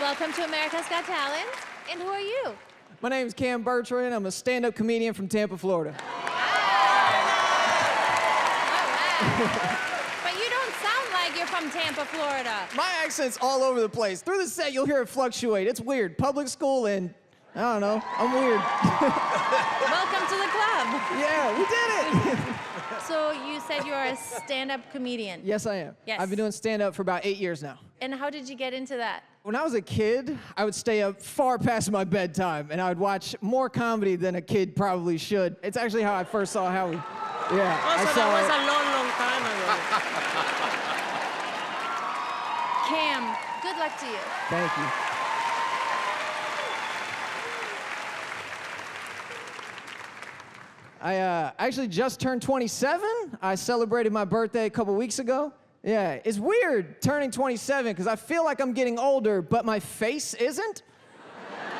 Welcome to America's Got Talent. And who are you? My name is Cam Bertrand. I'm a stand-up comedian from Tampa, Florida. But you don't sound like you're from Tampa, Florida. My accent's all over the place. Through the set, you'll hear it fluctuate. It's weird. Public school and, I don't know, I'm weird. Welcome to the club. Yeah, we did it. So you said you're a stand-up comedian. Yes, I am. Yes. I've been doing stand-up for about 8 years now. And how did you get into that? When I was a kid, I would stay up far past my bedtime, and I would watch more comedy than a kid probably should. It's actually how I first saw Howie. Yeah, Oh, so that was a long, long time ago. Cam, good luck to you. Thank you. I actually just turned 27. I celebrated my birthday a couple weeks ago. Yeah, it's weird turning 27 because I feel like I'm getting older, but my face isn't.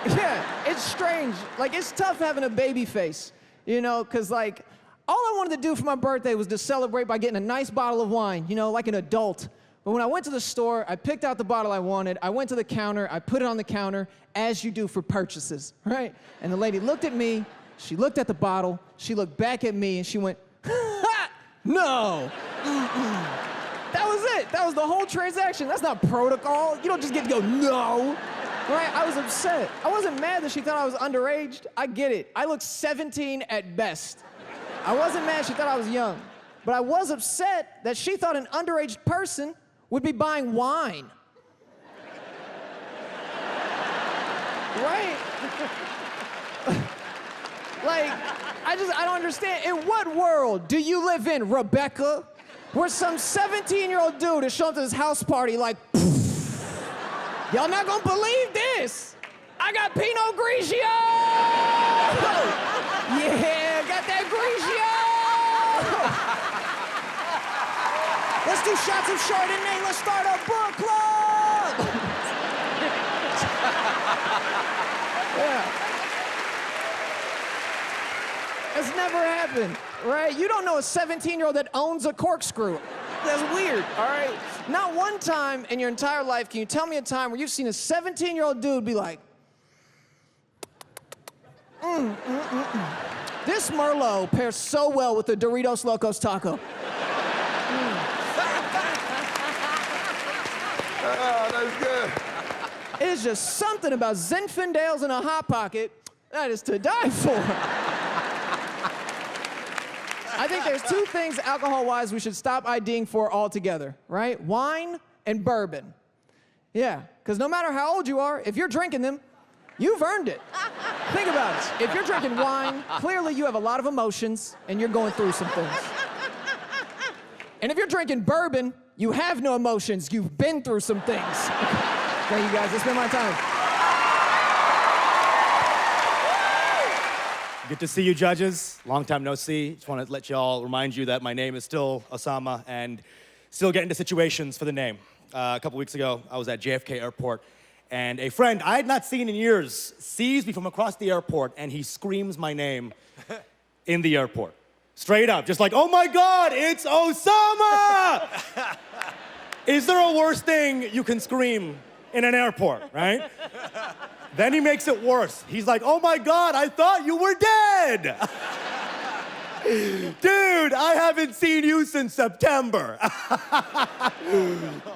Yeah, it's strange. Like, it's tough having a baby face, you know, because, like, all I wanted to do for my birthday was to celebrate by getting a nice bottle of wine, you know, like an adult. But when I went to the store, I picked out the bottle I wanted, I went to the counter, I put it on the counter, as you do for purchases, right? And the lady looked at me, she looked at the bottle, she looked back at me, and she went, ha! No! That was it. That was the whole transaction. That's not protocol. You don't just get to go, no. Right? I was upset. I wasn't mad that she thought I was underage. I get it. I look 17 at best. I wasn't mad she thought I was young. But I was upset that she thought an underage person would be buying wine. Right? Like, I don't understand. In what world do you live in, Rebecca? Where some 17-year-old dude is showing up to this house party like, y'all not gonna believe this. I got Pinot Grigio! Yeah, got that Grigio! Let's do shots of Chardonnay. Let's start a book club! Yeah. It's never happened, right? You don't know a 17-year-old that owns a corkscrew. That's weird, all right? Not one time in your entire life can you tell me a time where you've seen a 17-year-old dude be like, This Merlot pairs so well with the Doritos Locos Taco. Oh, that's good. It is just something about Zinfandels in a Hot Pocket that is to die for. I think there's two things alcohol-wise we should stop IDing for altogether, right? Wine and bourbon. Yeah, because no matter how old you are, if you're drinking them, you've earned it. Think about it. If you're drinking wine, clearly you have a lot of emotions and you're going through some things. And if you're drinking bourbon, you have no emotions. You've been through some things. Thank you guys, that's been my time. Good to see you, judges. Long time no see. Just want to let y'all remind you that my name is still Osama and still get into situations for the name. A couple weeks ago, I was at JFK Airport and a friend I had not seen in years sees me from across the airport and he screams my name in the airport. Straight up, just like, oh my God, it's Osama! Is there a worse thing you can scream in an airport, right? Then he makes it worse. He's like, oh my God, I thought you were dead. Dude, I haven't seen you since September.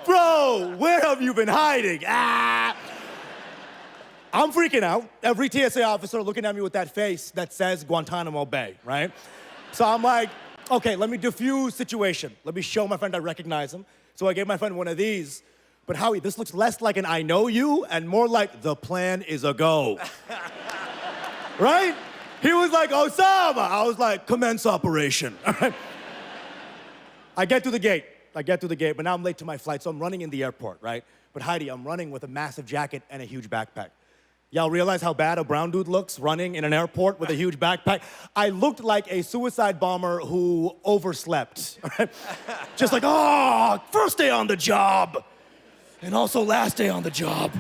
Bro, where have you been hiding? Ah. I'm freaking out. Every TSA officer looking at me with that face that says Guantanamo Bay, right? So I'm like, okay, let me diffuse situation. Let me show my friend I recognize him. So I gave my friend one of these. But Howie, this looks less like an I know you and more like the plan is a go. Right? He was like, Osama. I was like, commence operation. I get through the gate, but now I'm late to my flight, so I'm running in the airport, right? But Heidi, I'm running with a massive jacket and a huge backpack. Y'all realize how bad a brown dude looks running in an airport with a huge backpack? I looked like a suicide bomber who overslept. Right? Just like, oh, first day on the job. And also last day on the job.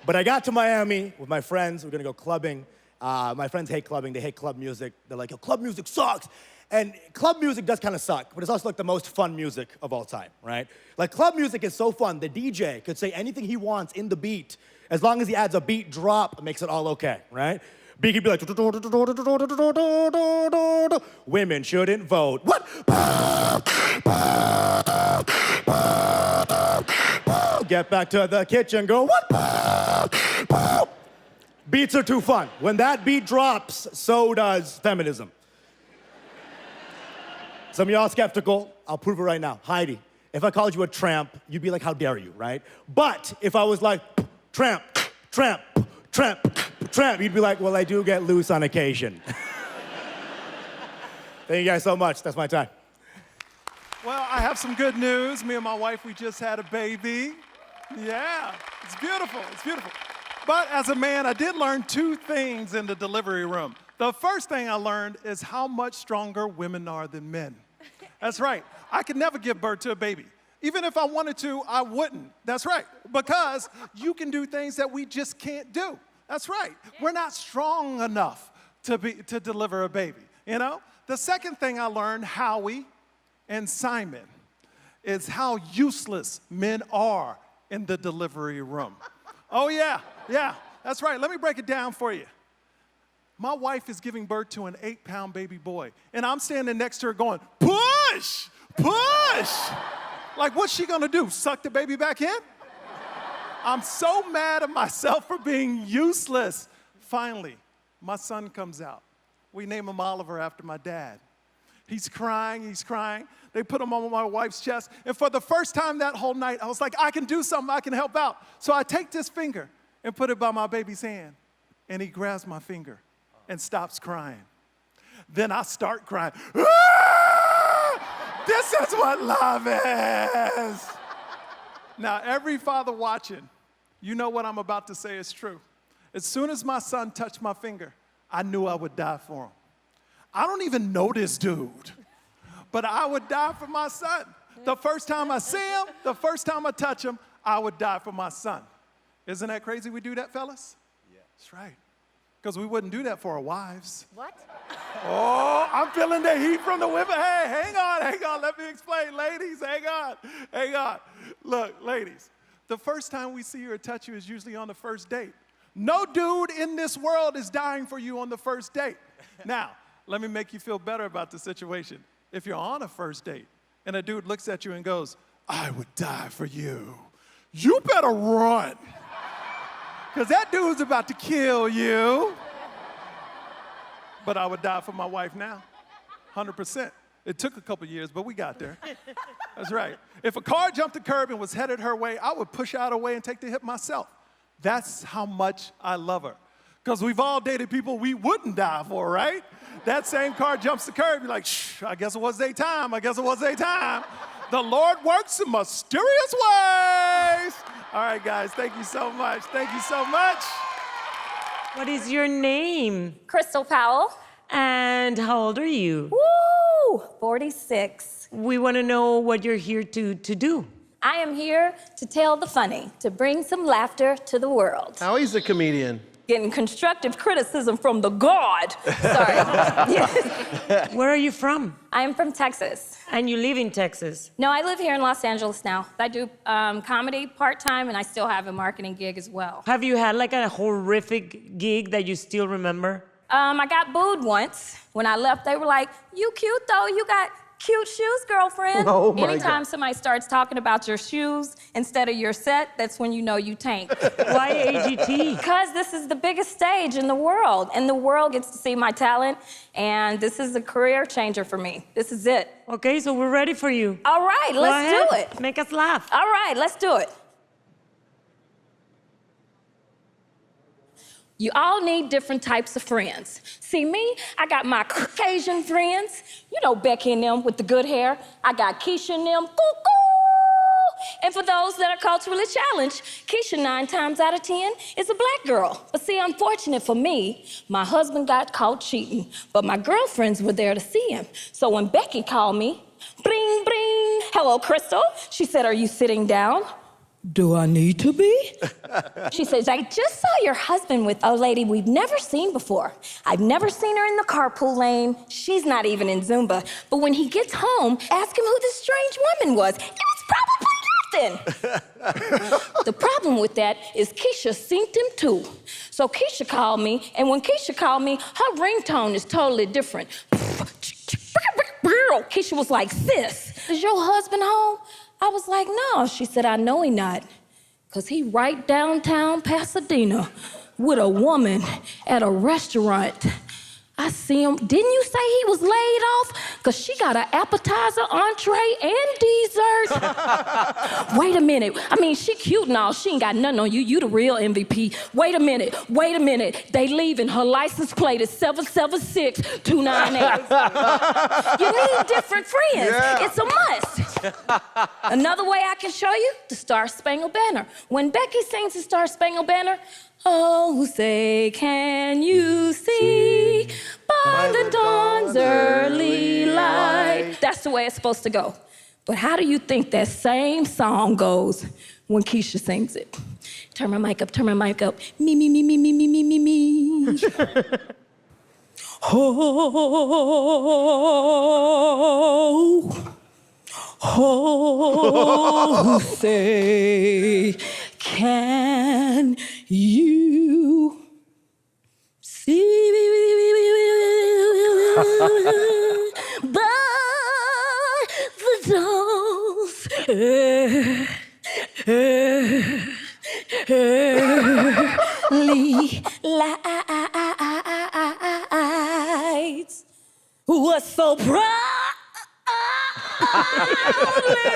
But I got to Miami with my friends. We're gonna go clubbing. My friends hate clubbing. They hate club music. They're like, yo, club music sucks. And club music does kind of suck, but it's also like the most fun music of all time, right? Like club music is so fun, the DJ could say anything he wants in the beat, as long as he adds a beat drop, it makes it all okay, right? Beat could be like, women shouldn't vote. What? Get back to the kitchen, go, what? Beats are too fun. When that beat drops, so does feminism. Some of y'all skeptical, I'll prove it right now. Heidi, if I called you a tramp, you'd be like, how dare you, right? But if I was like, tramp, tramp, tramp, tramp, you'd be like, well, I do get loose on occasion. Thank you guys so much. That's my time. Well, I have some good news. Me and my wife, we just had a baby. Yeah, it's beautiful, it's beautiful. But as a man, I did learn two things in the delivery room. The first thing I learned is how much stronger women are than men. That's right. I could never give birth to a baby. Even if I wanted to, I wouldn't. That's right. Because you can do things that we just can't do. That's right. We're not strong enough to deliver a baby, you know? The second thing I learned, Howie and Simon, is how useless men are in the delivery room. Oh yeah, that's right. Let me break it down for you. My wife is giving birth to an 8-pound baby boy, and I'm standing next to her going, push, push. Like, what's she gonna do, suck the baby back in? I'm so mad at myself for being useless. Finally, my son comes out. We name him Oliver after my dad. He's crying, he's crying. They put him on my wife's chest, and for the first time that whole night, I was like, I can do something, I can help out. So I take this finger and put it by my baby's hand, and he grabs my finger and stops crying. Then I start crying. Ah! This is what love is. Now, every father watching, you know what I'm about to say is true. As soon as my son touched my finger, I knew I would die for him. I don't even know this dude, but I would die for my son. The first time I see him, the first time I touch him, I would die for my son. Isn't that crazy we do that, fellas? Yeah. That's right. Because we wouldn't do that for our wives. What? Oh, I'm feeling the heat from the women. Hey, hang on, let me explain. Ladies, hang on. Look, ladies, the first time we see you or touch you is usually on the first date. No dude in this world is dying for you on the first date. Now, let me make you feel better about the situation. If you're on a first date and a dude looks at you and goes, I would die for you, you better run. Because that dude's about to kill you. But I would die for my wife now, 100%. It took a couple years, but we got there. That's right. If a car jumped the curb and was headed her way, I would push out of the way and take the hit myself. That's how much I love her. Because we've all dated people we wouldn't die for, right? That same car jumps the curb, you're like, shh, I guess it was their time, The Lord works in mysterious ways. All right, guys, thank you so much. What is your name? Crystal Powell. And how old are you? Woo! 46. We want to know what you're here to do. I am here to tell the funny, to bring some laughter to the world. Howie's a comedian. Getting constructive criticism from the God. Sorry. Yes. Where are you from? I am from Texas. And you live in Texas? No, I live here in Los Angeles now. I do comedy part-time, and I still have a marketing gig as well. Have you had like a horrific gig that you still remember? I got booed once. When I left, they were like, you cute though, you got cute shoes, girlfriend. Oh my Anytime God. somebody starts talking about your shoes instead of your set, that's when you know you tanked. Why AGT? Because this is the biggest stage in the world, and the world gets to see my talent, and this is a career changer for me. This is it. Okay, so we're ready for you. All right, let's do it. Make us laugh. All right, let's do it. You all need different types of friends. See me, I got my Caucasian friends. You know Becky and them with the good hair. I got Keisha and them, cuckoo. And for those that are culturally challenged, Keisha 9 times out of 10 is a black girl. But see, unfortunate for me, my husband got caught cheating, but my girlfriends were there to see him. So when Becky called me, bring, bring, hello, Crystal. She said, are you sitting down? Do I need to be? She says, I just saw your husband with a lady we've never seen before. I've never seen her in the carpool lane. She's not even in Zumba. But when he gets home, ask him who this strange woman was. It was probably nothing. The problem with that is Keisha synced him too. So Keisha called me, and when Keisha called me, her ringtone is totally different. Keisha was like, sis, is your husband home? I was like, no. She said, I know he not, because he right downtown Pasadena with a woman at a restaurant. I see him. Didn't you say he was laid off? Because she got an appetizer, entree, and dessert. Wait a minute. I mean, she cute and all. She ain't got nothing on you. You the real MVP. Wait a minute. Wait a minute. They leaving. Her license plate is 776-298. You need different friends. Yeah. It's a must. Another way I can show you, the Star Spangled Banner. When Becky sings the Star Spangled Banner, oh, say, can you see by the dawn's early light? That's the way it's supposed to go. But how do you think that same song goes when Keisha sings it? Turn my mic up, turn my mic up. Me, me, me, me, me, me, me, me, me. Oh, say, can you see by the dawn's early lights? What's so proud?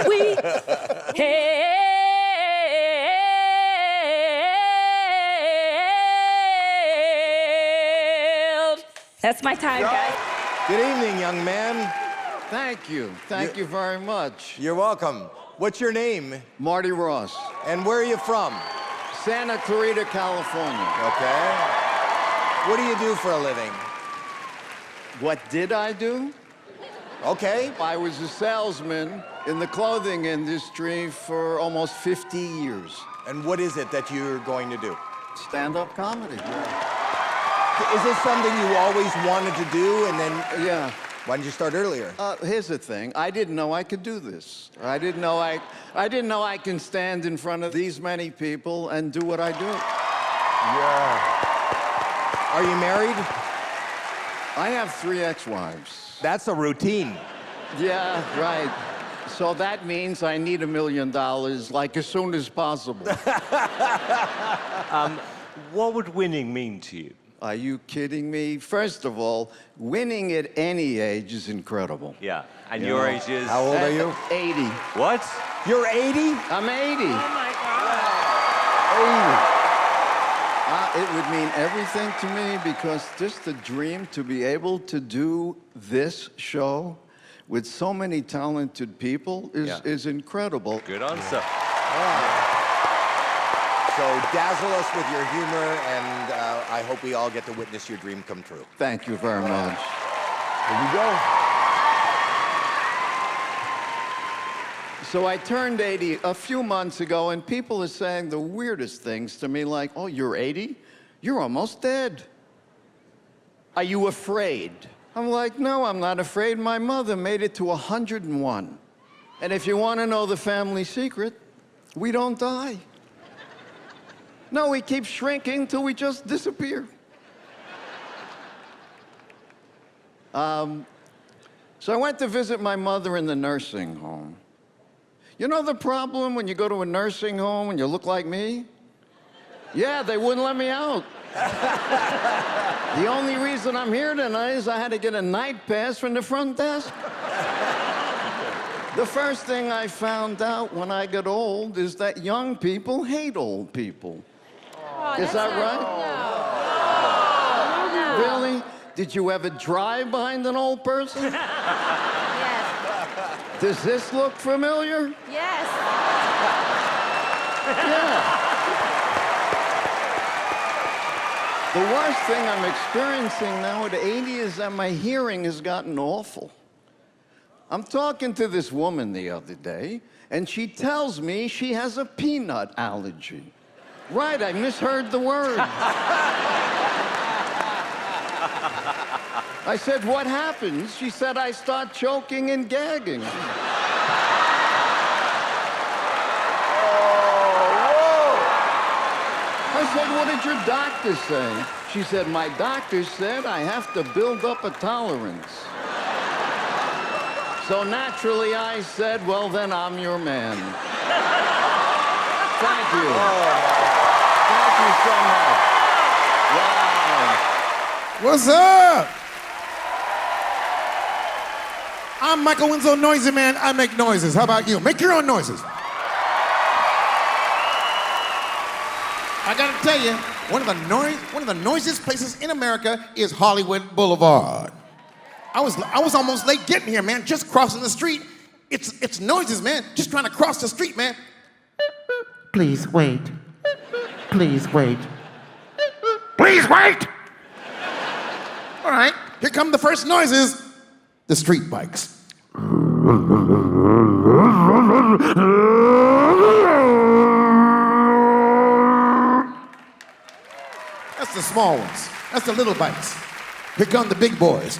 We hailed. That's my time, guys. Good evening, young man. Thank you. Thank you very much. You're welcome. What's your name? Marty Ross, And where are you from? Santa Clarita, California. Okay. What do you do for a living? What did I do? Okay. I was a salesman in the clothing industry for almost 50 years. And what is it that you're going to do? Stand-up comedy. Is this something you always wanted to do and then... Yeah. Why didn't you start earlier? Here's the thing. I didn't know I could do this. I didn't know I can stand in front of these many people and do what I do. Yeah. Are you married? I have 3 ex-wives. That's a routine. Yeah, right. So that means I need $1 million, like, as soon as possible. What would winning mean to you? Are you kidding me? First of all, winning at any age is incredible. Yeah. And your age is? How old are you? 80. What? You're 80? I'm 80. Oh my God. 80. It would mean everything to me, because just the dream to be able to do this show with so many talented people is incredible. Good answer. So dazzle us with your humor, and I hope we all get to witness your dream come true. Thank you very much. Here we go. So I turned 80 a few months ago, and people are saying the weirdest things to me, like, oh, you're 80? You're almost dead. Are you afraid? I'm like, no, I'm not afraid. My mother made it to 101. And if you want to know the family secret, we don't die. No, we keep shrinking till we just disappear. So I went to visit my mother in the nursing home. You know the problem when you go to a nursing home and you look like me? Yeah, they wouldn't let me out. The only reason I'm here tonight is I had to get a night pass from the front desk. The first thing I found out when I got old is that young people hate old people. Is that right? No. Really? Did you ever drive behind an old person? Yes. Does this look familiar? Yes. Yeah. The worst thing I'm experiencing now at 80 is that my hearing has gotten awful. I'm talking to this woman the other day, and she tells me she has a peanut allergy. Right, I misheard the word. I said, what happens? She said, I start choking and gagging. I said, what did your doctor say? She said, my doctor said I have to build up a tolerance. So naturally I said, well, then I'm your man. Thank you. Thank you so much. Wow. What's up? I'm Michael Winslow, Noisy Man. I make noises. How about you? Make your own noises. I gotta tell you, one of the noisiest places in America is Hollywood Boulevard. I was almost late getting here, man. Just crossing the street. It's noises, man. Just trying to cross the street, man. Please wait. Please wait. Please wait! All right, here come the first noises. The street bikes. That's the small ones. That's the little bikes. Here come the big boys.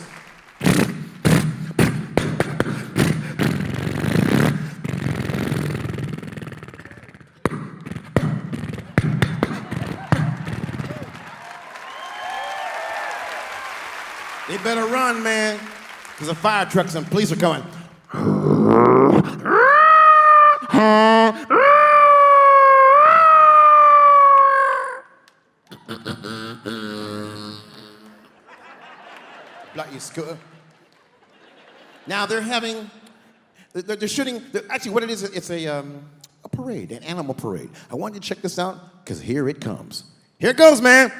They better run, man, because the fire trucks and police are coming. Block your scooter. Now they're shooting, actually what it is, it's a parade, an animal parade. I wanted you to check this out, because here it comes. Here it goes, man.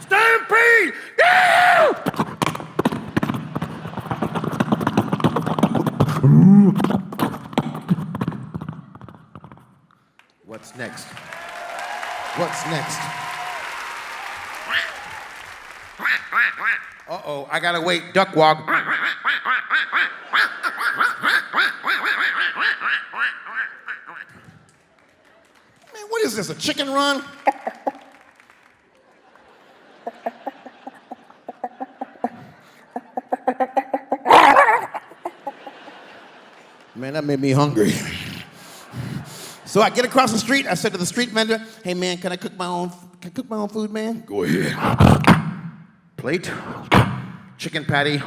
Stampede! Yeah! What's next? What's next? Uh-oh, I gotta wait. Duck walk. Man, what is this, a chicken run? Man, that made me hungry. So I get across the street. I said to the street vendor, "Hey man, can I cook my own food, man?" Go ahead. Plate, chicken patty.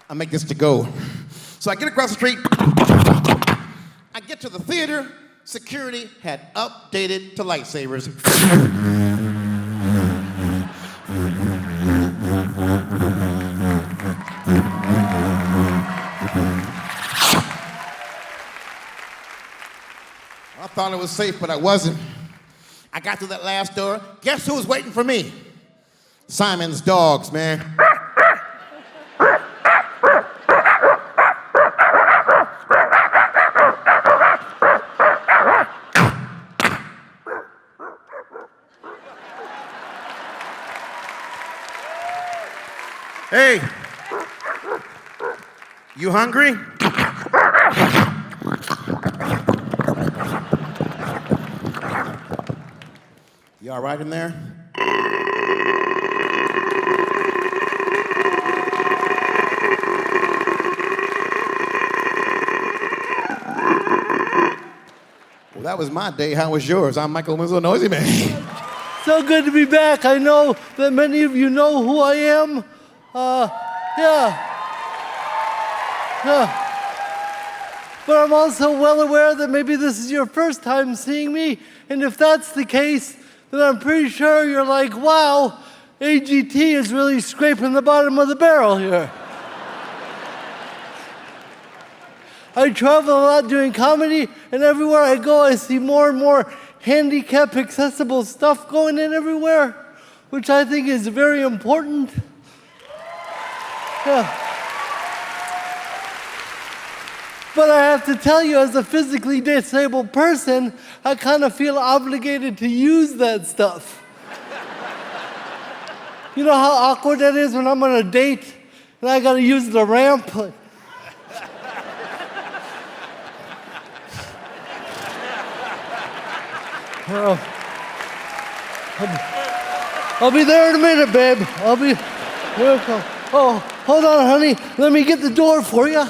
I make this to go. So I get across the street. I get to the theater. Security had updated to lightsabers. I thought it was safe, but I wasn't. I got to that last door. Guess who was waiting for me? Simon's dogs, man. Hey, you hungry? You all right in there? Well, that was my day. How was yours? I'm Michael Winslow, Noisy Man. So good to be back. I know that many of you know who I am. But I'm also well aware that maybe this is your first time seeing me, and if that's the case, then I'm pretty sure you're like, wow, AGT is really scraping the bottom of the barrel here. I travel a lot doing comedy, and everywhere I go, I see more and more handicap accessible stuff going in everywhere, which I think is very important. Yeah. But I have to tell you, as a physically disabled person, I kind of feel obligated to use that stuff. You know how awkward that is when I'm on a date and I gotta use the ramp? I'll be there in a minute, babe. Oh, hold on, honey. Let me get the door for you.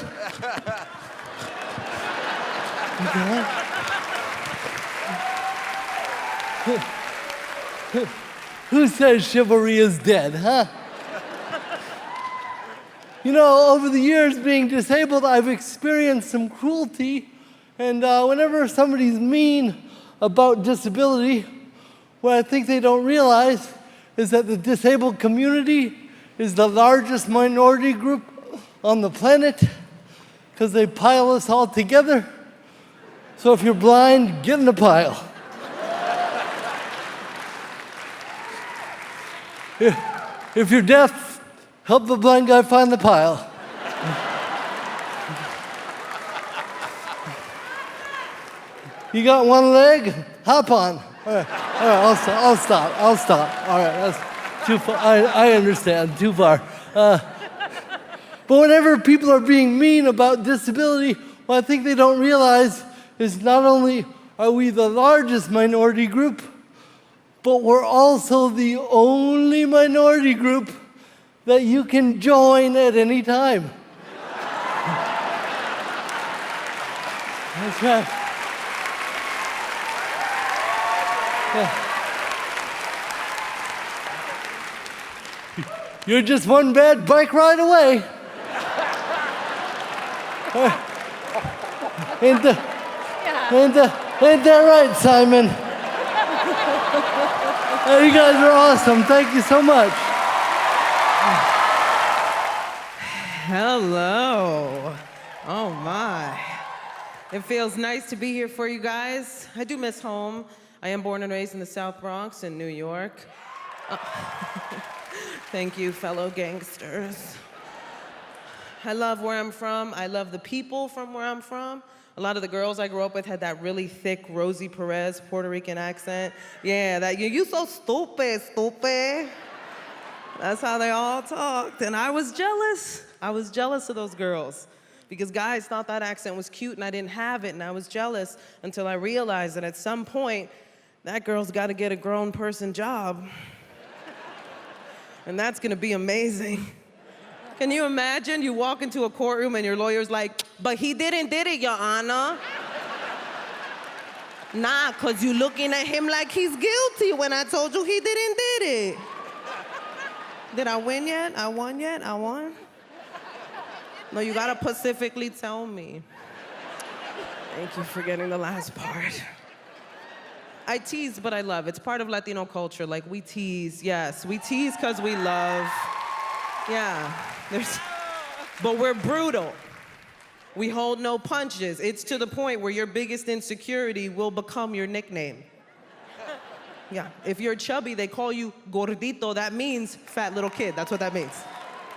Who says chivalry is dead, huh? You know, over the years being disabled, I've experienced some cruelty, and whenever somebody's mean about disability, what I think they don't realize is that the disabled community is the largest minority group on the planet because they pile us all together. So if you're blind, get in the pile. If you're deaf, help the blind guy find the pile. You got one leg? Hop on. All right, I'll stop. All right, that's too far. I understand, too far. But whenever people are being mean about disability, what I think they don't realize is not only are we the largest minority group, but we're also the only minority group that you can join at any time. That's right. Yeah. You're just one bad bike ride away. Ain't that right, Simon? Hey, you guys are awesome. Thank you so much. Hello. Oh my. It feels nice to be here for you guys. I do miss home. I am born and raised in the South Bronx in New York. Thank you, fellow gangsters. I love where I'm from. I love the people from where I'm from. A lot of the girls I grew up with had that really thick Rosie Perez Puerto Rican accent. Yeah, that you so stupid. That's how they all talked. And I was jealous. I was jealous of those girls because guys thought that accent was cute and I didn't have it, and I was jealous until I realized that at some point, that girl's got to get a grown person job. And that's gonna be amazing. Can you imagine you walk into a courtroom and your lawyer's like, but he did it, Your Honor. Nah, cause you looking at him like he's guilty when I told you he did it. Did I win yet? I won yet? I won? No, you gotta specifically tell me. Thank you for getting the last part. I tease, but I love. It's part of Latino culture. Like, we tease, yes. We tease because we love. Yeah. But we're brutal. We hold no punches. It's to the point where your biggest insecurity will become your nickname. Yeah. If you're chubby, they call you gordito. That means fat little kid. That's what that means.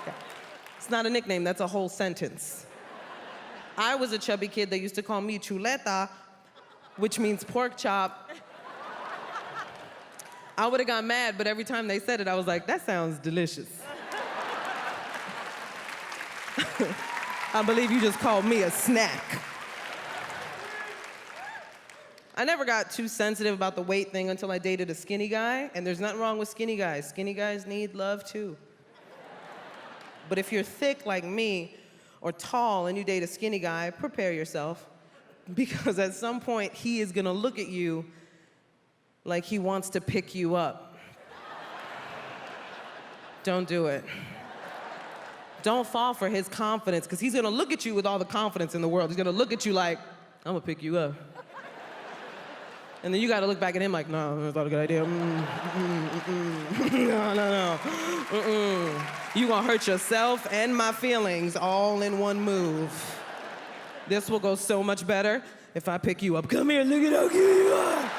Yeah. It's not a nickname. That's a whole sentence. I was a chubby kid. They used to call me chuleta, which means pork chop. I would have got mad, but every time they said it, I was like, that sounds delicious. I believe you just called me a snack. I never got too sensitive about the weight thing until I dated a skinny guy, and there's nothing wrong with skinny guys. Skinny guys need love too. But if you're thick like me, or tall, and you date a skinny guy, prepare yourself, because at some point, he is gonna look at you like he wants to pick you up. Don't do it. Don't fall for his confidence, because he's gonna look at you with all the confidence in the world. He's gonna look at you like, I'm gonna pick you up. And then you gotta look back at him like, no, that's not a good idea. No. You gonna hurt yourself and my feelings all in one move. This will go so much better if I pick you up. Come here, look at how cute you are.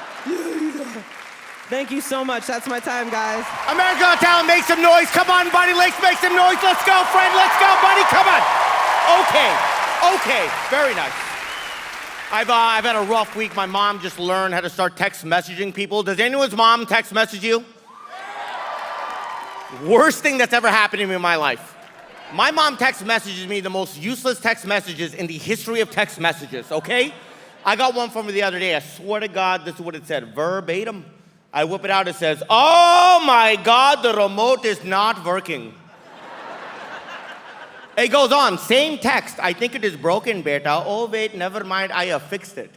Thank you so much. That's my time, guys. America Got Talent, make some noise. Come on, Buddy Lakes, make some noise. Let's go, friend. Let's go, buddy. Come on. Okay. Very nice. I've had a rough week. My mom just learned how to start text messaging people. Does anyone's mom text message you? Worst thing that's ever happened to me in my life. My mom text messages me the most useless text messages in the history of text messages, okay? I got one from her the other day. I swear to God, this is what it said, verbatim. I whip it out, it says, "Oh my God, the remote is not working." It goes on, same text. "I think it is broken, beta. Oh wait, never mind, I have fixed it."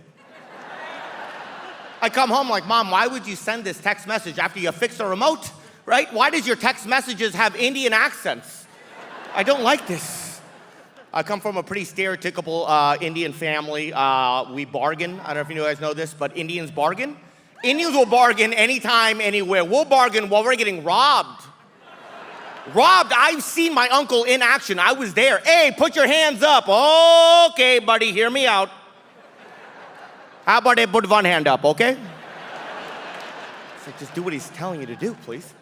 I come home like, "Mom, why would you send this text message after you fixed the remote, right? Why does your text messages have Indian accents? I don't like this." I come from a pretty stereotypical Indian family. We bargain. I don't know if you guys know this, but Indians bargain. Indians will bargain anytime, anywhere. We'll bargain while we're getting robbed. Robbed, I've seen my uncle in action. I was there. "Hey, put your hands up." "Okay, buddy, hear me out. How about I put one hand up, okay?" It's like, just do what he's telling you to do, please.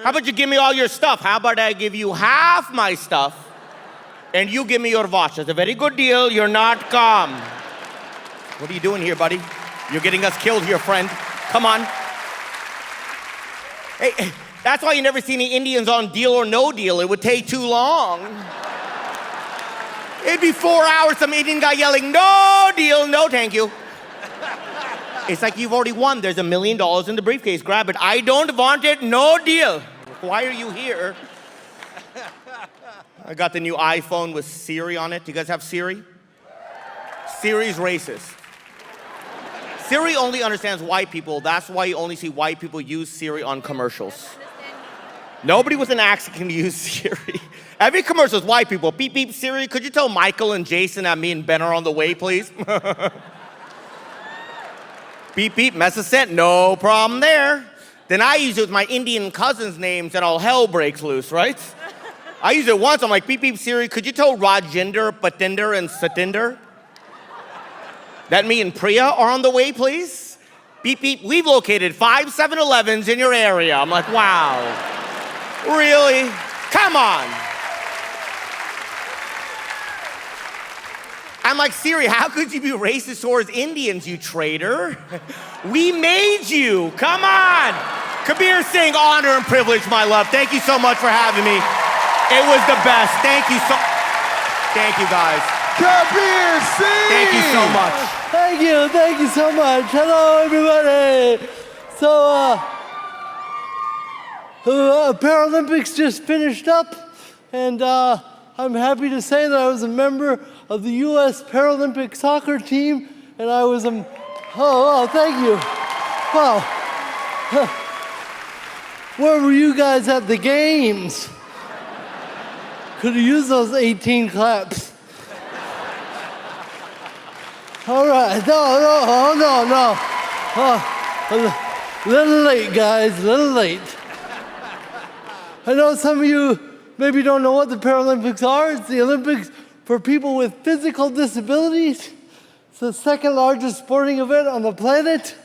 "How about you give me all your stuff?" "How about I give you half my stuff and you give me your watch? That's a very good deal. You're not calm." What are you doing here, buddy? You're getting us killed here, friend. Come on. Hey, that's why you never see any Indians on Deal or No Deal. It would take too long. It'd be 4 hours, some Indian guy yelling, "No deal, no thank you." It's like, you've already won. There's $1 million in the briefcase. Grab it. "I don't want it. No deal." Why are you here? I got the new iPhone with Siri on it. Do you guys have Siri? Siri's racist. Siri only understands white people. That's why you only see white people use Siri on commercials. Nobody with an accent can use Siri. Every commercial is white people. "Beep, beep, Siri, could you tell Michael and Jason that me and Ben are on the way, please?" "Beep, beep, message sent." "No problem there." Then I use it with my Indian cousins' names and all hell breaks loose, right? I use it once. I'm like, "Beep, beep, Siri, could you tell Rajinder, Patinder, and Satinder that me and Priya are on the way, please?" "Beep, beep, we've located 5 7-Elevens in your area." I'm like, wow. Really? Come on. I'm like, "Siri, how could you be racist towards Indians, you traitor? We made you. Come on." Kabir Singh, honor and privilege, my love. Thank you so much for having me. It was the best. Thank you guys. Kabir Singh! Thank you so much. Thank you so much. Hello, everybody. So, Paralympics just finished up, and I'm happy to say that I was a member of the U.S. Paralympic soccer team, and I was thank you. Wow. Where were you guys at the games? Could have used those 18 claps. All right, no. A little late, guys, a little late. I know some of you maybe don't know what the Paralympics are. It's the Olympics for people with physical disabilities. It's the second largest sporting event on the planet.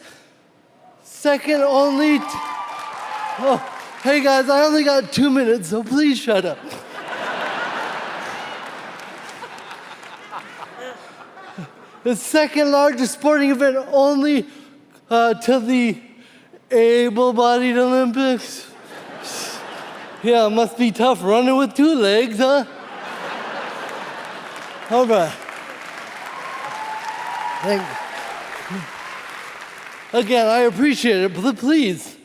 Second only hey guys, I only got 2 minutes, so please shut up. The second largest sporting event only to the able-bodied Olympics. Yeah, it must be tough running with 2 legs, huh? All right. Thank you. Again, I appreciate it, but please.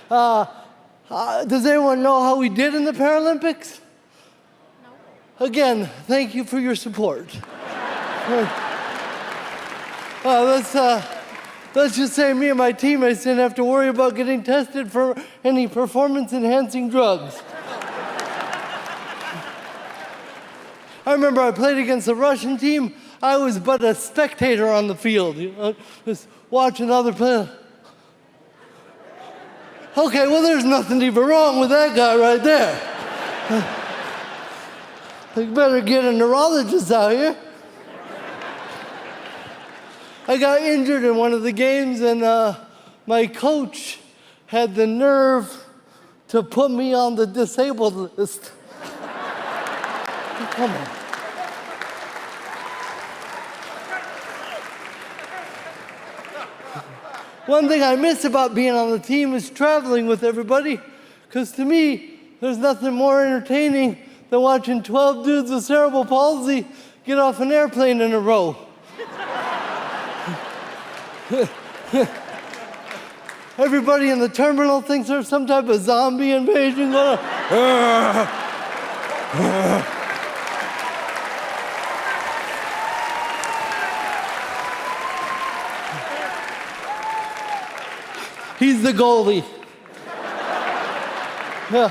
Does anyone know how we did in the Paralympics? No. Again, thank you for your support. Let's just say me and my teammates didn't have to worry about getting tested for any performance-enhancing drugs. I remember I played against the Russian team. I was but a spectator on the field, just watching other players. Okay, well, there's nothing even wrong with that guy right there. You better get a neurologist out here. I got injured in one of the games, and my coach had the nerve to put me on the disabled list. Come on. One thing I miss about being on the team is traveling with everybody, because to me, there's nothing more entertaining than watching 12 dudes with cerebral palsy get off an airplane in a row. Everybody in the terminal thinks there's some type of zombie invasion going on. He's the goalie. Yeah.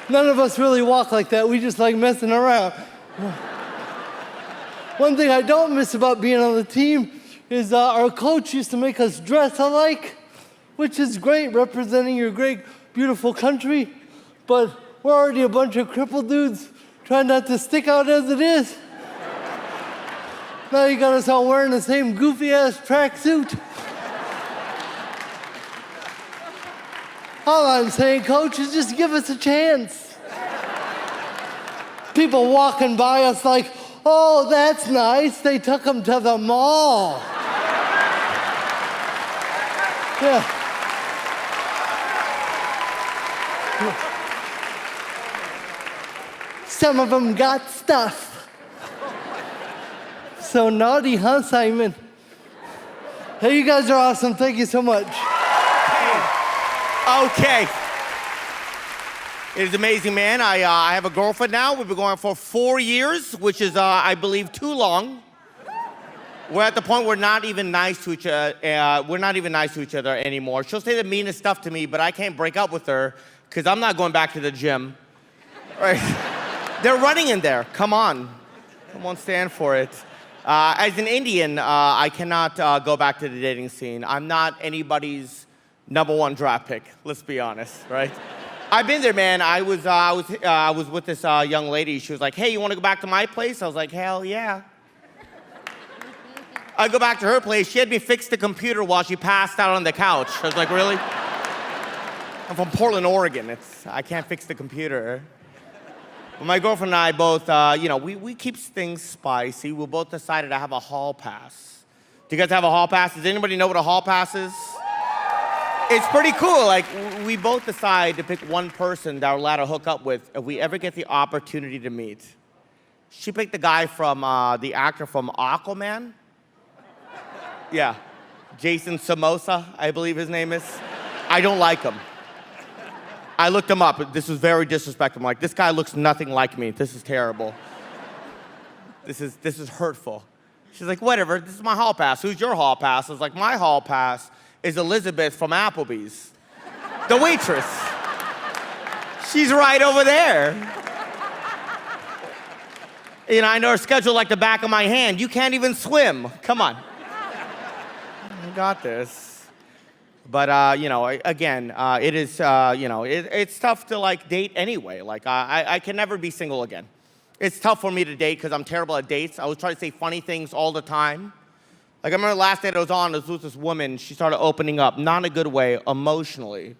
None of us really walk like that. We just like messing around. One thing I don't miss about being on the team is our coach used to make us dress alike, which is great, representing your great, beautiful country. But we're already a bunch of crippled dudes trying not to stick out as it is. Now you got us all wearing the same goofy-ass tracksuit. All I'm saying, Coach, is just give us a chance. People walking by us like, oh, that's nice. They took them to the mall. Yeah. Some of them got stuff. So naughty, huh, Simon? Hey, you guys are awesome. Thank you so much. Okay. It is amazing, man. I have a girlfriend now. We've been going for 4 years, which is, I believe, too long. We're at the point we're not even nice to each other. We're not even nice to each other anymore. She'll say the meanest stuff to me, but I can't break up with her because I'm not going back to the gym. Right? They're running in there. Come on. I won't stand for it. As an Indian, I cannot go back to the dating scene. I'm not anybody's #1 draft pick. Let's be honest, right? I've been there, man. I was with this young lady. She was like, "Hey, you want to go back to my place?" I was like, "Hell yeah." I go back to her place. She had me fix the computer while she passed out on the couch. I was like, "Really?" I'm from Portland, Oregon. I can't fix the computer. But my girlfriend and I both, we keep things spicy. We both decided to have a hall pass. Do you guys have a hall pass? Does anybody know what a hall pass is? It's pretty cool. Like, we both decide to pick one person that we're allowed to hook up with if we ever get the opportunity to meet. She picked the guy from, the actor from Aquaman. Yeah, Jason Somoza, I believe his name is. I don't like him. I looked him up. This was very disrespectful. I'm like, this guy looks nothing like me. This is terrible. This is hurtful. She's like, whatever, this is my hall pass. Who's your hall pass? I was like, my hall pass is Elizabeth from Applebee's, the waitress. She's right over there. You know, I know her schedule like the back of my hand. You can't even swim. Come on. I got this. But, again, it is, it's tough to, like, date anyway. Like, I can never be single again. It's tough for me to date because I'm terrible at dates. I always try to say funny things all the time. Like, I remember the last date I was on, it was with this woman. She started opening up, not in a good way, emotionally.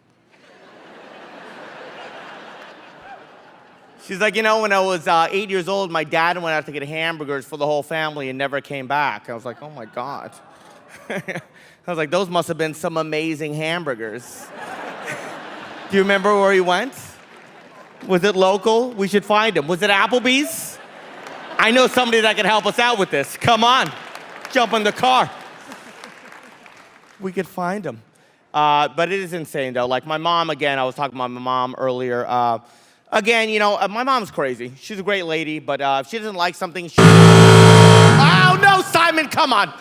She's like, when I was 8 years old, my dad went out to get hamburgers for the whole family and never came back. I was like, oh my God. I was like, those must have been some amazing hamburgers. Do you remember where he went? Was it local? We should find him. Was it Applebee's? I know somebody that can help us out with this. Come on. Jump in the car. We could find him. But it is insane, though. Like, my mom, again, I was talking about my mom earlier. Again, my mom's crazy. She's a great lady, but if she doesn't like something, she... Oh, no, Simon, come on.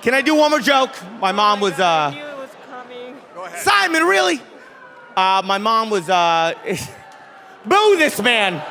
Can I do one more joke? My mom was... I knew it was coming. Go ahead. Simon, really? My mom was... Boo this man.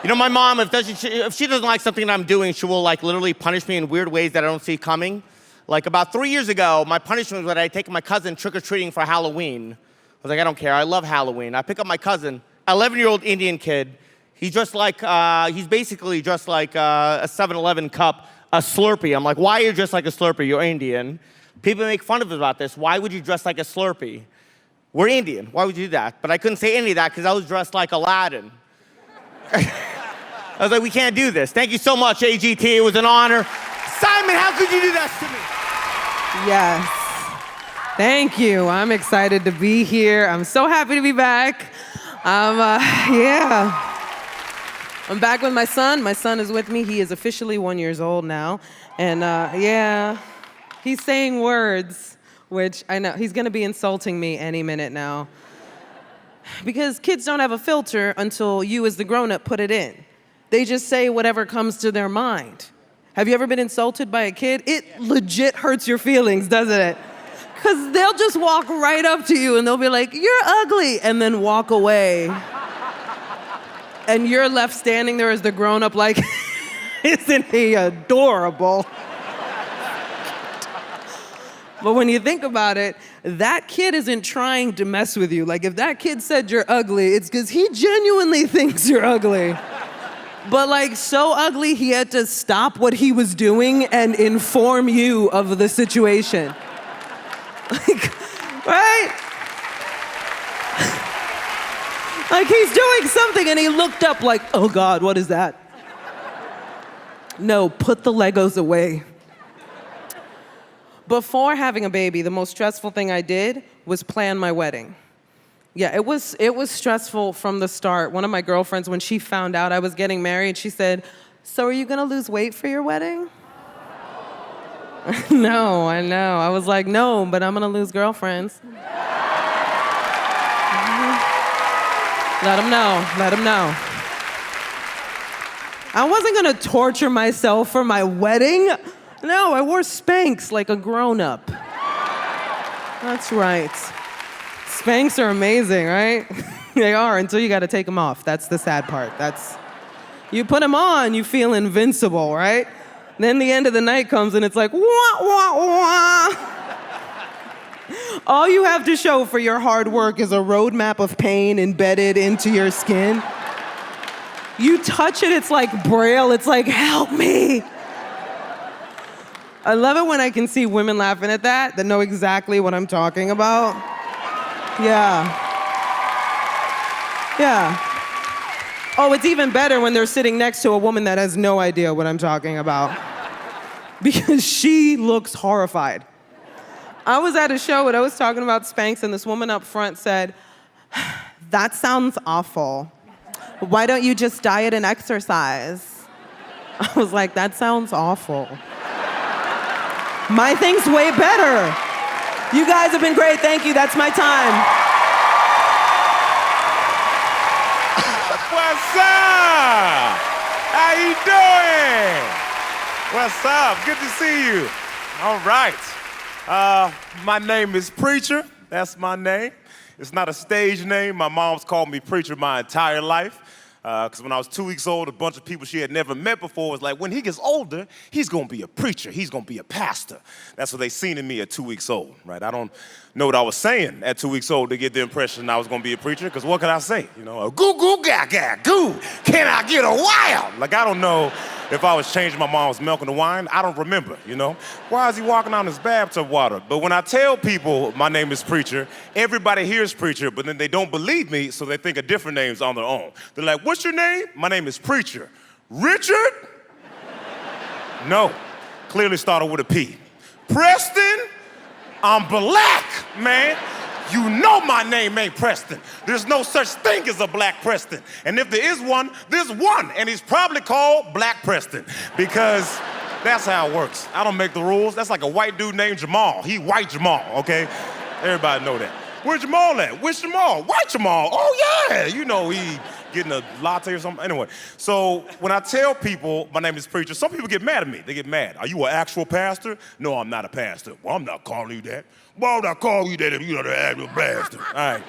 My mom, if she doesn't like something that I'm doing, she will, like, literally punish me in weird ways that I don't see coming. Like, about 3 years ago, my punishment was that I had taken my cousin trick-or-treating for Halloween. I was like, I don't care. I love Halloween. I pick up my cousin, 11-year-old Indian kid. He's basically just like a 7-Eleven cup, a Slurpee. I'm like, why are you dressed like a Slurpee? You're Indian. People make fun of us about this. Why would you dress like a Slurpee? We're Indian. Why would you do that? But I couldn't say any of that because I was dressed like Aladdin. I was like, we can't do this. Thank you so much, AGT. It was an honor. Simon, how could you do that to me? Yes. Thank you. I'm excited to be here. I'm so happy to be back. I'm back with my son. My son is with me. He is officially 1 year old now. And he's saying words, which I know he's gonna be insulting me any minute now. Because kids don't have a filter until you as the grown-up put it in. They just say whatever comes to their mind. Have you ever been insulted by a kid? It legit hurts your feelings, doesn't it? Because they'll just walk right up to you and they'll be like, you're ugly, and then walk away. And you're left standing there as the grown-up like, isn't he adorable? But when you think about it, that kid isn't trying to mess with you. Like if that kid said you're ugly, it's because he genuinely thinks you're ugly. But like so ugly, he had to stop what he was doing and inform you of the situation. Like, right? Like he's doing something and he looked up like, oh God, what is that? No, put the Legos away. Before having a baby, the most stressful thing I did was plan my wedding. Yeah, it was stressful from the start. One of my girlfriends, when she found out I was getting married, she said, so are you gonna lose weight for your wedding? No, I know. I was like, no, but I'm gonna lose girlfriends. Let them know. I wasn't gonna torture myself for my wedding. No, I wore Spanx like a grown-up. That's right. Spanx are amazing, right? They are, until you gotta take them off. That's the sad part. You put them on, you feel invincible, right? Then the end of the night comes and it's like, wah, wah, wah. All you have to show for your hard work is a roadmap of pain embedded into your skin. You touch it, it's like Braille. It's like, help me. I love it when I can see women laughing at that know exactly what I'm talking about. Yeah. Oh, it's even better when they're sitting next to a woman that has no idea what I'm talking about. Because she looks horrified. I was at a show and I was talking about Spanx and this woman up front said, that sounds awful. Why don't you just diet and exercise? I was like, that sounds awful. My thing's way better. You guys have been great, thank you, that's my time. What's up? How you doing? What's up? Good to see you. All right. My name is Preacher. That's my name. It's not a stage name. My mom's called me Preacher my entire life. Because when I was 2 weeks old, a bunch of people she had never met before was like, when he gets older, he's going to be a preacher. He's going to be a pastor. That's what they seen in me at 2 weeks old, right? I don't know what I was saying at 2 weeks old to get the impression I was going to be a preacher, because what could I say? You know, a goo goo gaga goo, can I get a while? Like, I don't know if I was changing my mom's milk into wine. I don't remember, you know? Why is he walking on his bathtub water? But when I tell people my name is Preacher, everybody hears Preacher, but then they don't believe me, so they think of different names on their own. They're like, what's your name? My name is Preacher. Richard? No, clearly started with a P. Preston? I'm black, man. You know my name ain't Preston. There's no such thing as a Black Preston. And if there is one, there's one, and he's probably called Black Preston, because that's how it works. I don't make the rules. That's like a white dude named Jamal. He white Jamal, okay? Everybody know that. Where's Jamal at? Which Jamal? White Jamal. Oh, yeah. You know he getting a latte or something. Anyway, so when I tell people my name is Preacher, some people get mad at me. They get mad. Are you an actual pastor? No, I'm not a pastor. Well, I'm not calling you that. Why would I call you that if you're not an actual pastor? All right,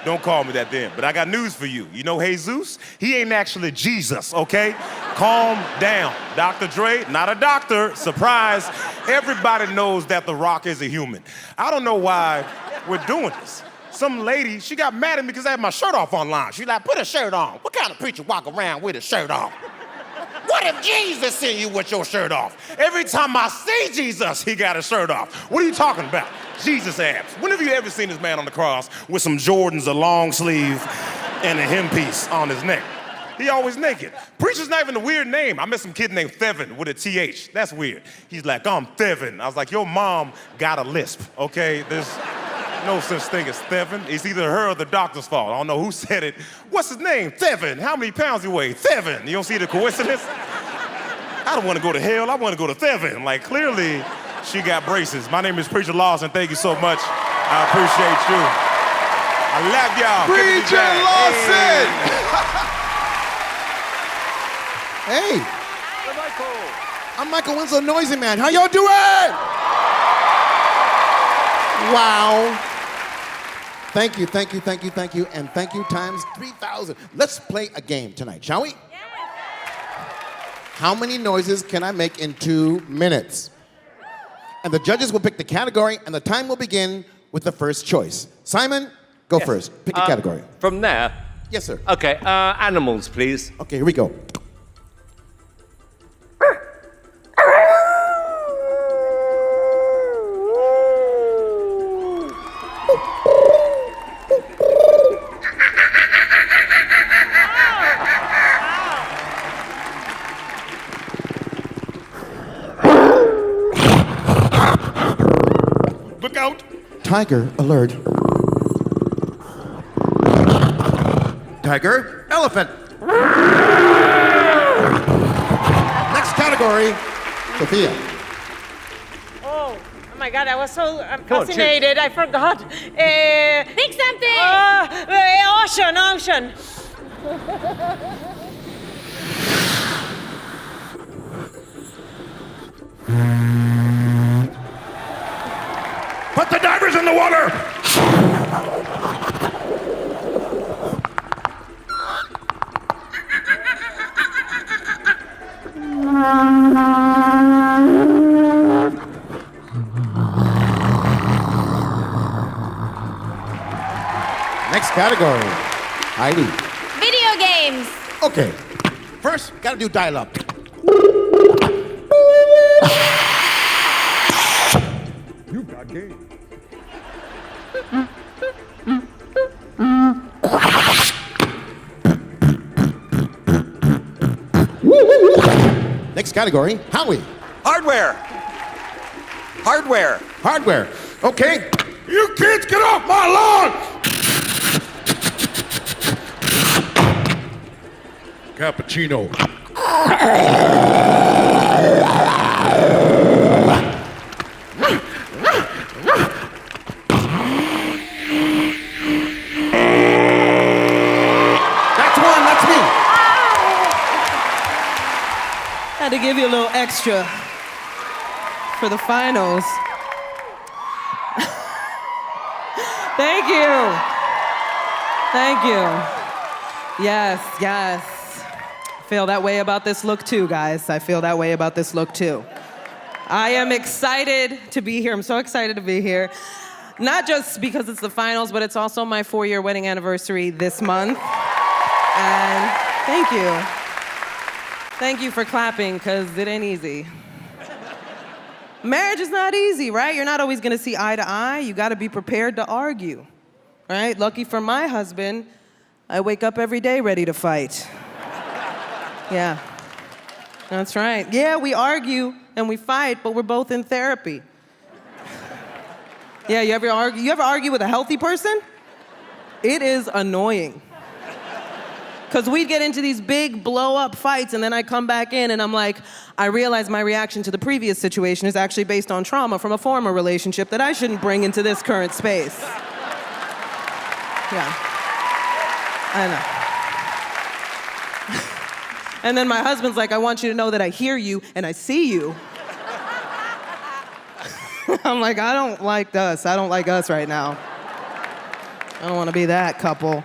don't call me that then. But I got news for you. You know Jesus? He ain't actually Jesus, okay? Calm down. Dr. Dre, not a doctor. Surprise. Everybody knows that The Rock is a human. I don't know why we're doing this. some lady, she got mad at me because I had my shirt off online. She like, put a shirt on. What kind of preacher walk around with a shirt off? What if Jesus seen you with your shirt off? Every time I see Jesus, he got his shirt off. What are you talking about? Jesus abs. When have you ever seen this man on the cross with some Jordans, a long sleeve, and a hem piece on his neck? He always naked. Preacher's not even a weird name. I met some kid named Thevin with a TH. That's weird. He's like, I'm Thevin. I was like, your mom got a lisp, okay? There's no such thing as Thevin. It's either her or the doctor's fault. I don't know who said it. What's his name? Thevin. How many pounds he weigh? Thevin. You don't see the coincidence? I don't want to go to hell. I want to go to Thevin. Like, clearly, she got braces. My name is Preacher Lawson. Thank you so much. I appreciate you. I love y'all. Preacher Lawson! Hey. I'm Michael Winslow, Noisy Man. How y'all doing? Wow. Thank you, thank you, thank you, thank you, and thank you times 3,000. Let's play a game tonight, shall we? Yes. How many noises can I make in 2 minutes? And the judges will pick the category, and the time will begin with the first choice. Simon, go first. Pick a category. From there? Yes, sir. Okay, animals, please. Okay, here we go. Look out. Tiger alert. Tiger, elephant. Next category, Sophia. Oh my God, I was so Come on, fascinated. I forgot. Think something. Ocean. Put the divers in the water. Next category, Heidi. Video games. Okay, first, gotta do dial-up. You got game. Next category, Howie. Hardware. Hardware. Okay. You kids get off my lawn! Cappuccino. That's me. Had to give you a little extra for the finals. Thank you. Thank you. Yes. I feel that way about this look too, guys. I feel that way about this look too. I am excited to be here. I'm so excited to be here. Not just because it's the finals, but it's also my 4-year wedding anniversary this month. And thank you. Thank you for clapping, because it ain't easy. Marriage is not easy, right? You're not always gonna see eye to eye. You gotta be prepared to argue, right? Lucky for my husband, I wake up every day ready to fight. Yeah, that's right. Yeah, we argue and we fight, but we're both in therapy. Yeah, you ever argue with a healthy person? It is annoying. Because we'd get into these big blow-up fights, and then I come back in and I'm like, I realize my reaction to the previous situation is actually based on trauma from a former relationship that I shouldn't bring into this current space. Yeah, I know. And then my husband's like, I want you to know that I hear you and I see you. I'm like, I don't like us. I don't like us right now. I don't want to be that couple.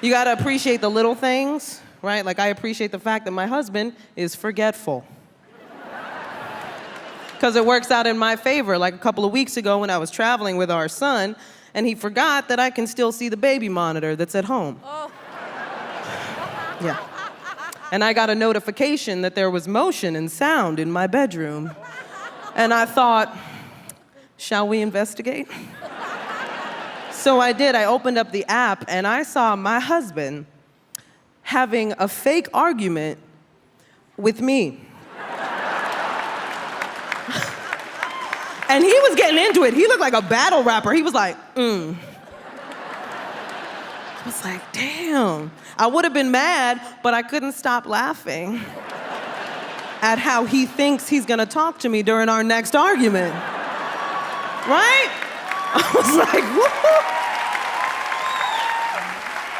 You gotta appreciate the little things, right? Like I appreciate the fact that my husband is forgetful. Because it works out in my favor. Like a couple of weeks ago when I was traveling with our son, And he forgot that I can still see the baby monitor that's at home. Oh. Yeah. And I got a notification that there was motion and sound in my bedroom. And I thought, shall we investigate? So I did. I opened up the app and I saw my husband having a fake argument with me. And he was getting into it. He looked like a battle rapper. He was like, I was like, damn. I would have been mad, but I couldn't stop laughing at how he thinks he's gonna talk to me during our next argument. Right? I was like, woo-hoo.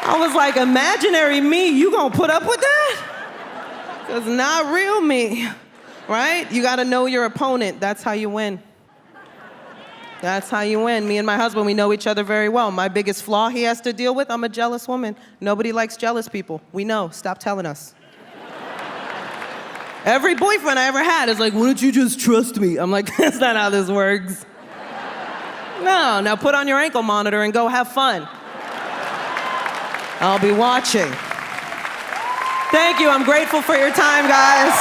I was like, imaginary me, you gonna put up with that? Because not real me, right? You gotta know your opponent. That's how you win. That's how you win. Me and my husband, we know each other very well. My biggest flaw he has to deal with, I'm a jealous woman. Nobody likes jealous people. We know, stop telling us. Every boyfriend I ever had is like, why don't you just trust me? I'm like, that's not how this works. No, now put on your ankle monitor and go have fun. I'll be watching. Thank you, I'm grateful for your time, guys.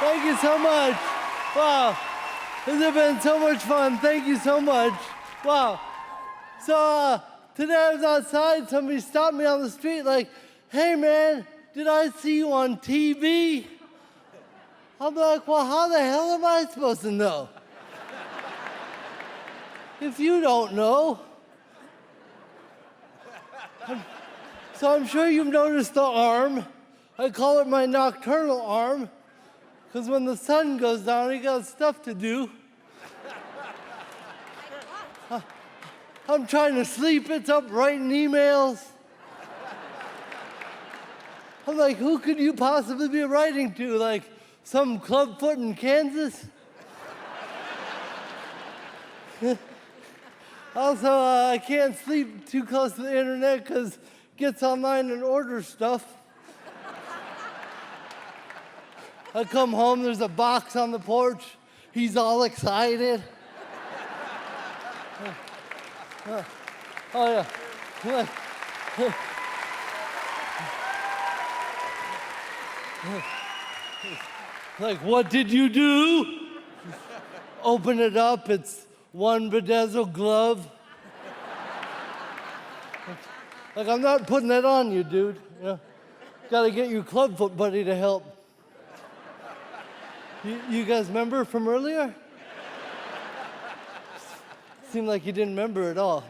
Thank you so much. Wow, this has been so much fun. Thank you so much. Wow. So today I was outside, somebody stopped me on the street like, hey man, did I see you on TV? I'm like, well, how the hell am I supposed to know? If you don't know. So I'm sure you've noticed the arm. I call it my nocturnal arm, because when the sun goes down, I got stuff to do. I'm trying to sleep, it's up writing emails. I'm like, who could you possibly be writing to? Like some clubfoot in Kansas? Also, I can't sleep too close to the internet because gets online and orders stuff. I come home, there's a box on the porch. He's all excited. Oh yeah. Like, what did you do? Open it up, it's one bedazzled glove. Like, I'm not putting that on you, dude. You know? Gotta get your clubfoot buddy to help. You guys remember from earlier? Seemed like you didn't remember at all.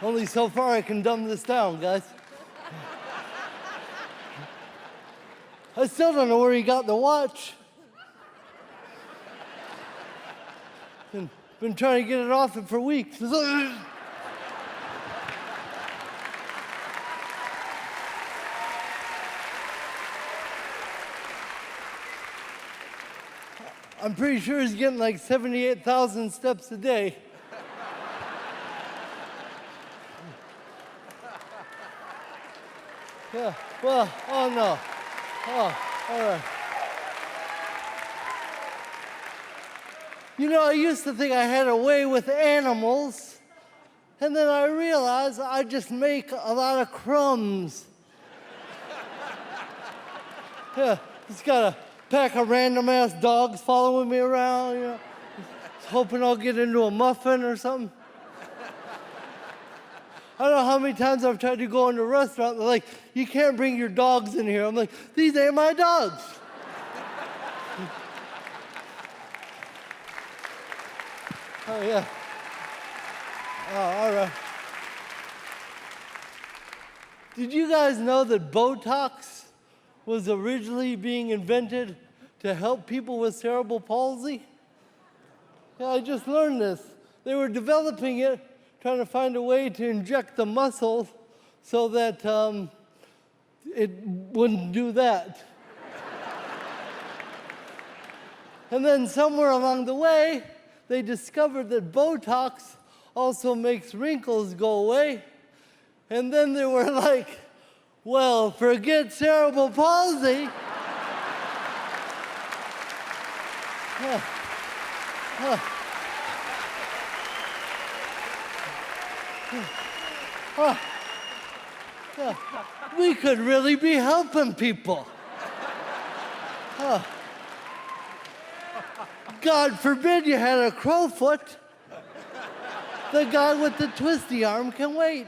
Only so far I can dumb this down, guys. I still don't know where he got the watch. Been trying to get it off him for weeks. I'm pretty sure he's getting like 78,000 steps a day. Yeah, well, oh no. Oh, all right. You know, I used to think I had a way with animals, and then I realized I just make a lot of crumbs. Yeah, just got a pack of random-ass dogs following me around, you know, just hoping I'll get into a muffin or something. I don't know how many times I've tried to go into a restaurant, they're like, you can't bring your dogs in here. I'm like, these ain't my dogs. Oh, yeah. Oh, all right. Did you guys know that Botox was originally being invented to help people with cerebral palsy? Yeah, I just learned this. They were developing it, trying to find a way to inject the muscle so that it wouldn't do that. And then somewhere along the way, they discovered that Botox also makes wrinkles go away. And then they were like, well, forget cerebral palsy. We could really be helping people. God forbid you had a crowfoot. The guy with the twisty arm can wait.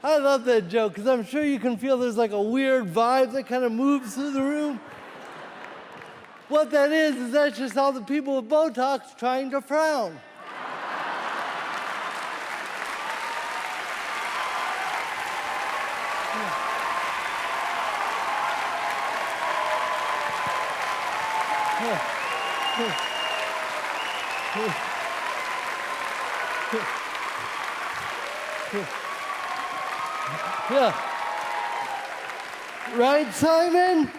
I love that joke because I'm sure you can feel there's like a weird vibe that kind of moves through the room. What that is that's just all the people with Botox trying to frown. Yeah. Right, Simon?